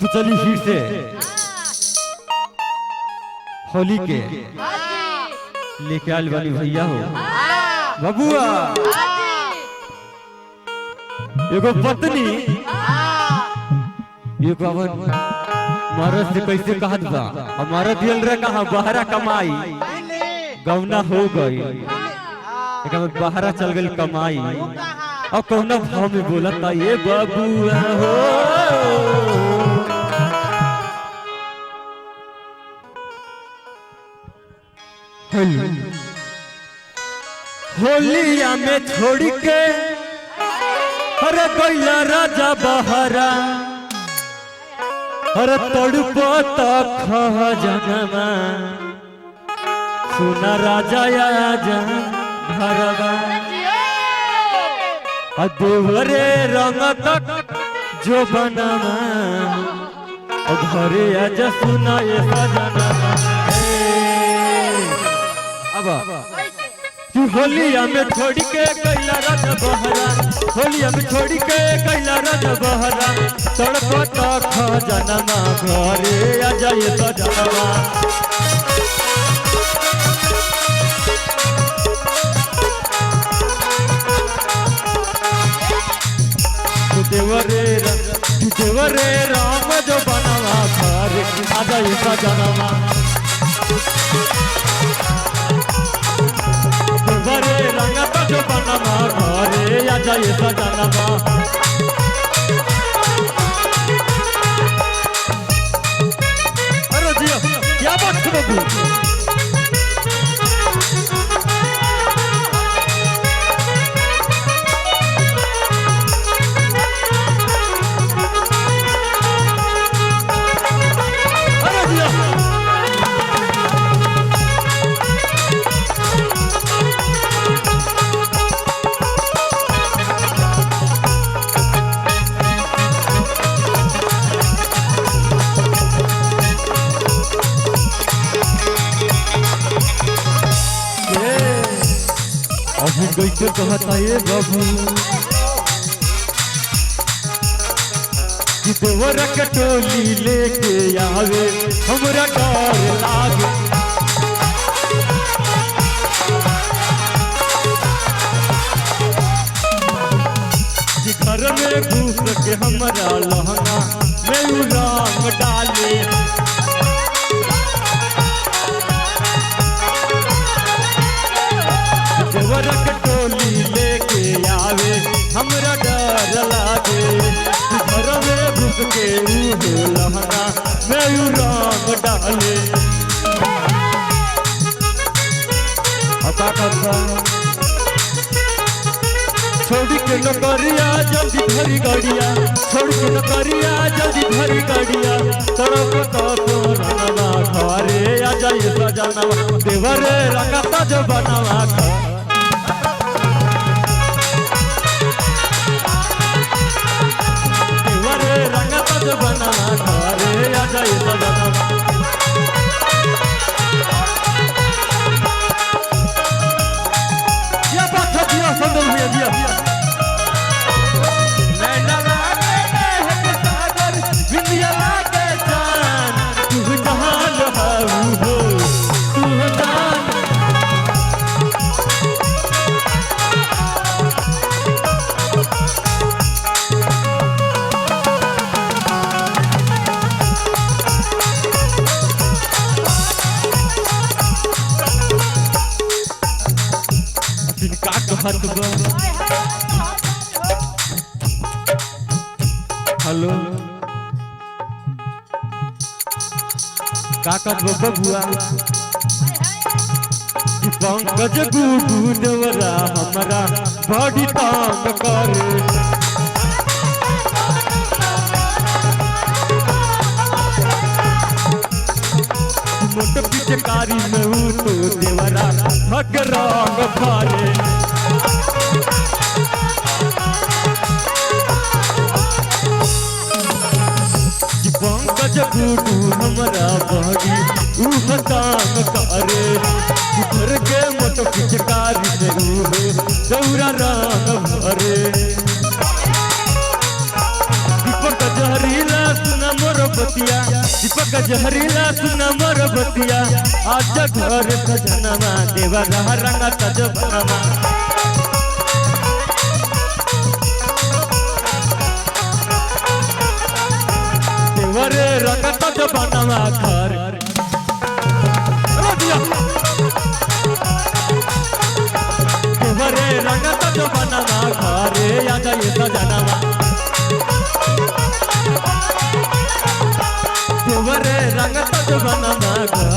तो चलिए फिर से होली के लेके आल वाली भैया हो बबुआ एगो पत्नी एगो अपन मरद से कैसे कहत बा हमारा दिल रे कहां बहरा कमाई गौना हो गई एक बहरा चल गई कमाई और कौना भाव में बोलता ये बबुआ हो होलिया में छोड़ के अरे गैला राजा बहरा अरे तड़पता खजनमा सुना राजा आजा घरवा देवरे रंग तक जो बनवा घरे आजा सुना ये सजनवा अब तू होलिया में छोड़ के गैला राजा बहरा होलिया में छोड़ के गैला राजा बहरा तड़पता खजनमा घरे आजा ये सजनवा देवरे राम जो बनवा घर आजा ये सजनवा देवरे रंग जो बनवा घरे आजा ये सजनवा अरे जिया क्या बात है बबू अभी कैसे कहता ये बाबू कि देवर कटोली लेके आवे हमरा डर लागे कि घर में घुस के हमरा लहंगा में रंग डाले देवर कटोली लेके आवे हमरा डर लागे घर में घुस के लहंगा में रंग डाले छोड़ के नौकरिया जल्दी भरी गाड़िया छोड़ के नौकरिया जल्दी भरी गाड़िया तड़पता सोनवा घरे आ जाए सजनवा देवरे रंगता जो बनवा रंगता जो बना घरे आ जाए सजनवा या बात है दिया संदल में दिया नैना लागे है सागर विंध्या लागे जान तू जहान हो तू जान हेलो काका बबुआ पंकज गुडू देवरा हमारा बड़ी तंग करे मोट पिचकारी में तो देवरा हक रंग फारे पंकज गुडू हमरा बहरी काम करे घर के मोट पिचकारी से दौरा रंग भरे दीपक जहरीला सुना मोर बतिया दीपक जहरीला सुना मोर बतिया आज घर सजनमा देवा रंग तज बनमा देवरे रंग तज बनमा घर देवरे रंग तज बनमा घरे आ जाए सजनमा देवरे रंग तज बनमा घर